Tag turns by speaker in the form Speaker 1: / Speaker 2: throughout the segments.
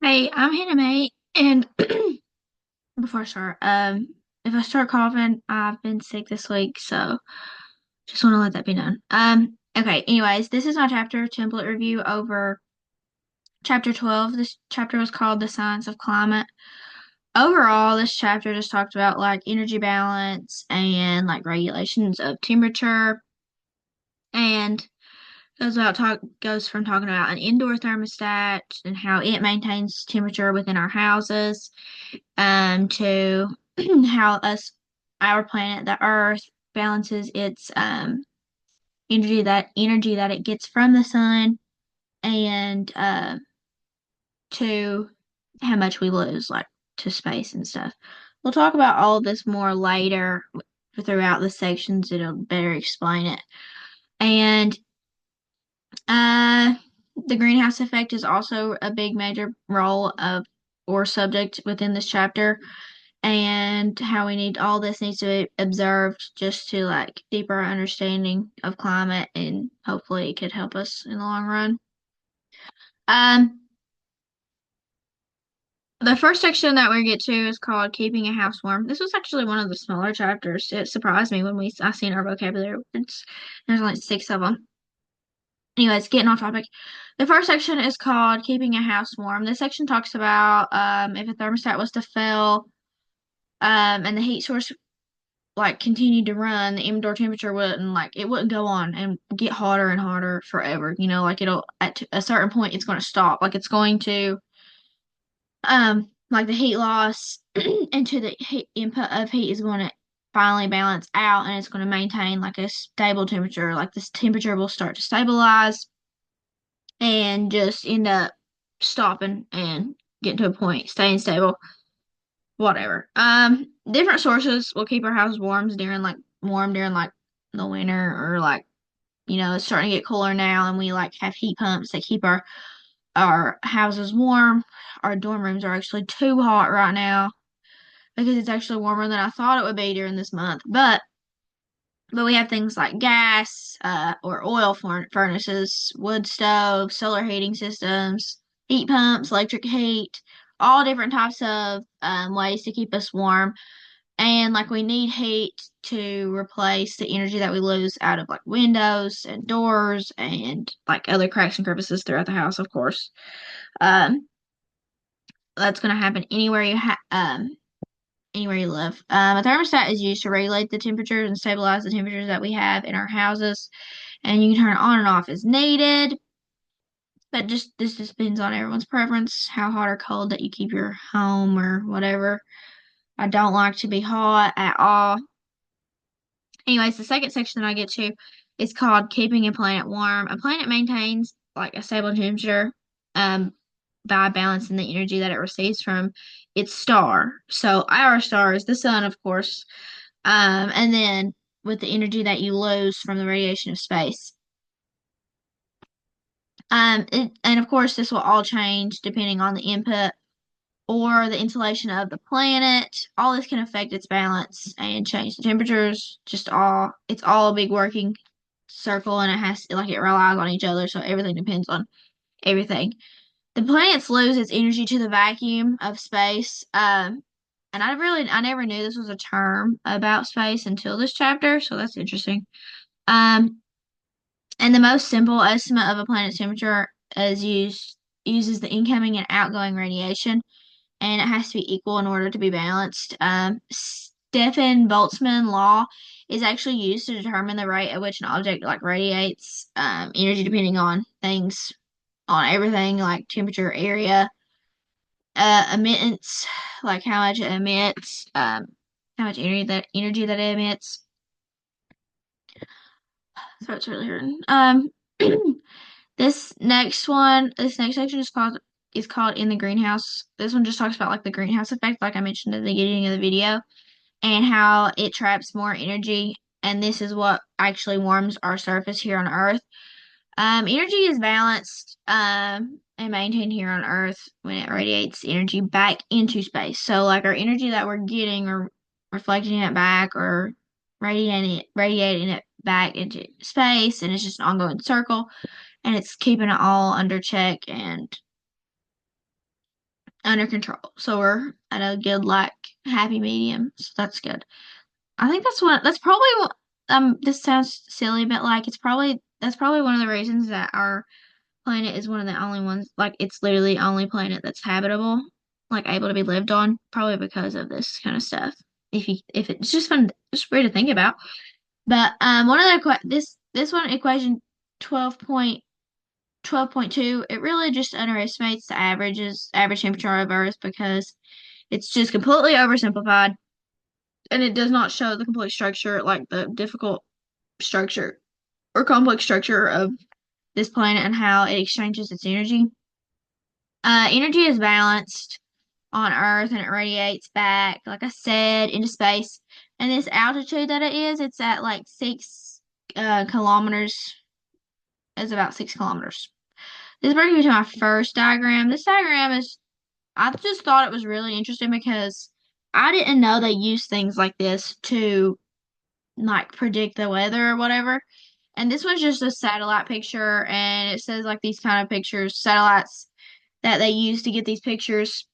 Speaker 1: Hey, I'm Hannah May, and before I start, if I start coughing, I've been sick this week, so just want to let that be known. Okay, anyways, this is my chapter template review over chapter 12. This chapter was called The Science of Climate. Overall, this chapter just talked about like energy balance and like regulations of temperature and goes from talking about an indoor thermostat and how it maintains temperature within our houses to how our planet, the Earth, balances its energy that it gets from the sun, and to how much we lose, like to space and stuff. We'll talk about all of this more later throughout the sections. It'll better explain it. And uh, the greenhouse effect is also a big major role of or subject within this chapter, and how we need all this needs to be observed just to like deeper understanding of climate, and hopefully it could help us in the long run. Um, the first section that we get to is called Keeping a House Warm. This was actually one of the smaller chapters. It surprised me when I seen our vocabulary. There's only six of them. Anyways, getting off topic. The first section is called Keeping a House Warm. This section talks about if a thermostat was to fail, and the heat source like continued to run, the indoor temperature wouldn't go on and get hotter and hotter forever. Like it'll at a certain point it's going to stop. Like it's going to like the heat loss into the heat input of heat is going to finally balance out, and it's going to maintain like a stable temperature. Like this temperature will start to stabilize and just end up stopping and getting to a point, staying stable, whatever. Different sources will keep our house warm during like the winter, or like it's starting to get cooler now, and we like have heat pumps that keep our houses warm. Our dorm rooms are actually too hot right now because it's actually warmer than I thought it would be during this month. But we have things like gas, or oil furnaces, wood stoves, solar heating systems, heat pumps, electric heat, all different types of ways to keep us warm. And like we need heat to replace the energy that we lose out of like windows and doors and like other cracks and crevices throughout the house, of course. Um, that's going to happen anywhere you live. A thermostat is used to regulate the temperatures and stabilize the temperatures that we have in our houses, and you can turn it on and off as needed. But this just depends on everyone's preference, how hot or cold that you keep your home or whatever. I don't like to be hot at all. Anyways, the second section that I get to is called Keeping a Planet Warm. A planet maintains like a stable temperature um, by balancing the energy that it receives from its star. So our star is the sun, of course, and then with the energy that you lose from the radiation of space. And of course, this will all change depending on the input or the insulation of the planet. All this can affect its balance and change the temperatures. It's all a big working circle, and it relies on each other, so everything depends on everything. The planets lose its energy to the vacuum of space. And I never knew this was a term about space until this chapter, so that's interesting. Um, and the most simple estimate of a planet's temperature uses the incoming and outgoing radiation, and it has to be equal in order to be balanced. Stefan Boltzmann law is actually used to determine the rate at which an object like radiates energy depending on everything like temperature, area, emittance, like how much it emits, how much energy that it emits. So it's really hurting. This next section is called In the Greenhouse. This one just talks about like the greenhouse effect, like I mentioned at the beginning of the video, and how it traps more energy, and this is what actually warms our surface here on Earth. Energy is balanced and maintained here on Earth when it radiates energy back into space. So like our energy that we're getting or reflecting it back or radiating it back into space, and it's just an ongoing circle, and it's keeping it all under check and under control. So we're at a good, like, happy medium. So that's good. I think that's probably what, this sounds silly, but like that's probably one of the reasons that our planet is one of the only ones, like it's literally the only planet that's habitable, like able to be lived on, probably because of this kind of stuff. If it's just fun, just weird to think about. But one of the this one equation 12.2, it really just underestimates the average temperature of Earth because it's just completely oversimplified and it does not show the complete structure, like the difficult structure or complex structure of this planet and how it exchanges its energy. Energy is balanced on Earth and it radiates back, like I said, into space. And this altitude that it is, it's at like 6 kilometers. It's about 6 kilometers. This brings me to my first diagram. This diagram is, I just thought it was really interesting because I didn't know they use things like this to like predict the weather or whatever. And this one's just a satellite picture, and it says like these kind of pictures, satellites that they use to get these pictures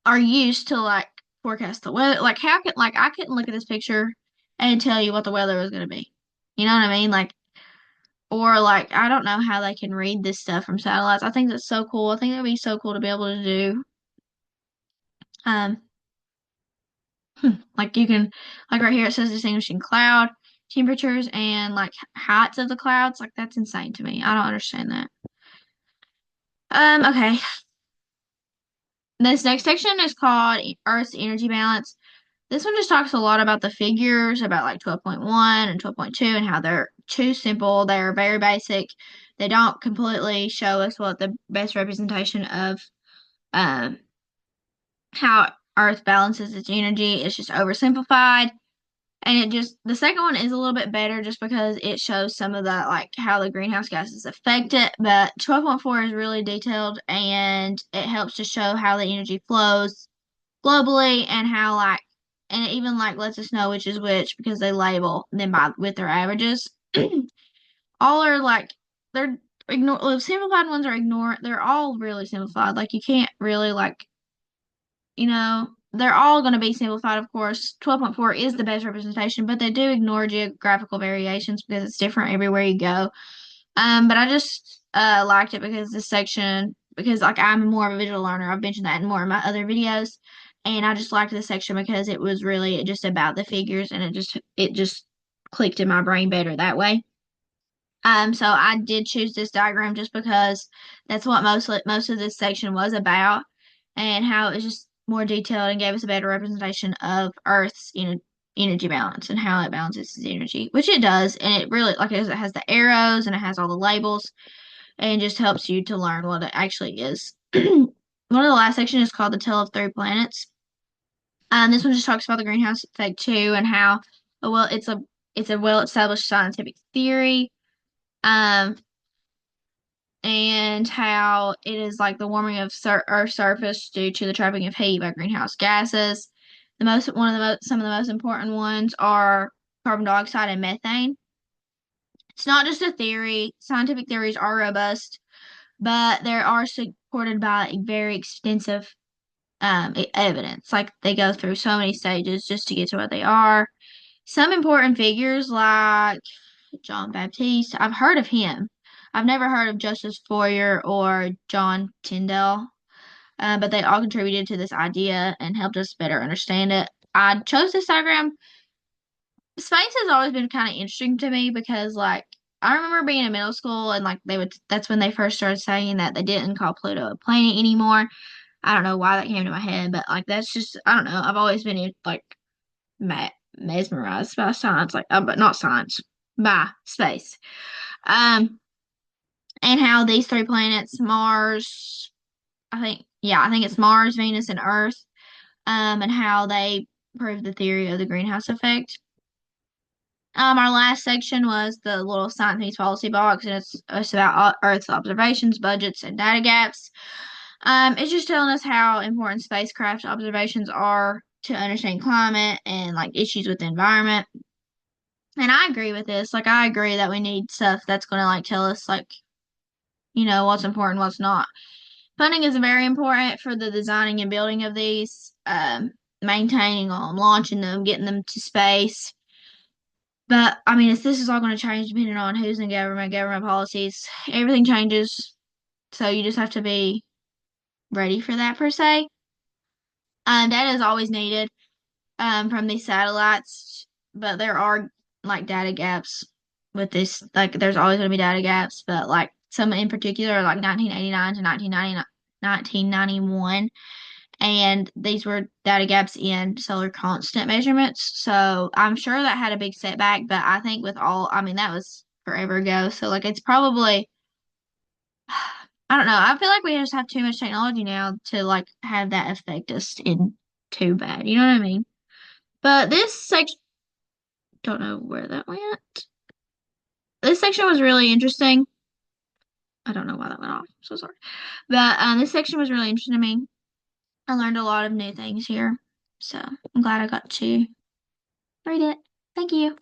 Speaker 1: are used to like forecast the weather. Like how could like I couldn't look at this picture and tell you what the weather was gonna be. You know what I mean? Like or like I don't know how they can read this stuff from satellites. I think that's so cool. I think that'd be so cool to be able to do. Um, like you can like right here it says distinguishing cloud temperatures and like heights of the clouds. Like that's insane to me. I don't understand that. Okay. This next section is called Earth's energy balance. This one just talks a lot about the figures, about like 12.1 and 12.2 and how they're too simple. They're very basic. They don't completely show us what the best representation of um, how Earth balances its energy. It's just oversimplified. And it just, the second one is a little bit better just because it shows some of the, like, how the greenhouse gases affect it. But 12.4 is really detailed and it helps to show how the energy flows globally and how, like, and it even, like, lets us know which is which because they label them by, with their averages. All are, like, they're, ignore, the simplified ones are ignored. They're all really simplified. Like, you can't really, like, they're all going to be simplified, of course. 12.4 is the best representation, but they do ignore geographical variations because it's different everywhere you go. But I just liked it because this section, because like I'm more of a visual learner, I've mentioned that in more of my other videos, and I just liked this section because it was really just about the figures, and it just clicked in my brain better that way. So I did choose this diagram just because that's what most of this section was about, and how it was just more detailed and gave us a better representation of Earth's energy balance and how it balances its energy, which it does, and it really like it has the arrows and it has all the labels, and just helps you to learn what it actually is. One of the last sections is called the Tale of Three Planets. This one just talks about the greenhouse effect too, and how well it's a well established scientific theory. Um, and how it is like the warming of Earth's surface due to the trapping of heat by greenhouse gases. Some of the most important ones are carbon dioxide and methane. It's not just a theory. Scientific theories are robust, but they are supported by very extensive evidence. Like they go through so many stages just to get to what they are. Some important figures like John Baptiste. I've heard of him. I've never heard of Justice Fourier or John Tyndall, but they all contributed to this idea and helped us better understand it. I chose this diagram. Space has always been kind of interesting to me because, like, I remember being in middle school and, like, that's when they first started saying that they didn't call Pluto a planet anymore. I don't know why that came to my head, but, like, that's just, I don't know. I've always been, like, mesmerized by science, like, but not science, by space. Um, and how these three planets, Mars, I think it's Mars, Venus, and Earth, and how they prove the theory of the greenhouse effect. Our last section was the little science meets policy box, and it's about Earth's observations, budgets, and data gaps. It's just telling us how important spacecraft observations are to understand climate and like issues with the environment. And I agree with this. Like, I agree that we need stuff that's going to like tell us like what's important, what's not. Funding is very important for the designing and building of these, maintaining them, launching them, getting them to space. But I mean, this is all going to change depending on who's in government policies. Everything changes, so you just have to be ready for that per se. Data is always needed from these satellites, but there are like data gaps with this. Like, there's always going to be data gaps, but like some in particular, like 1989 to 1991, and these were data gaps in solar constant measurements. So I'm sure that had a big setback, but I think with all, I mean, that was forever ago. So like, it's probably, I don't know. I feel like we just have too much technology now to like have that affect us in too bad. You know what I mean? But this section, don't know where that went. This section was really interesting. I don't know why that went off. So sorry. But this section was really interesting to me. I learned a lot of new things here. So I'm glad I got to read it. Thank you.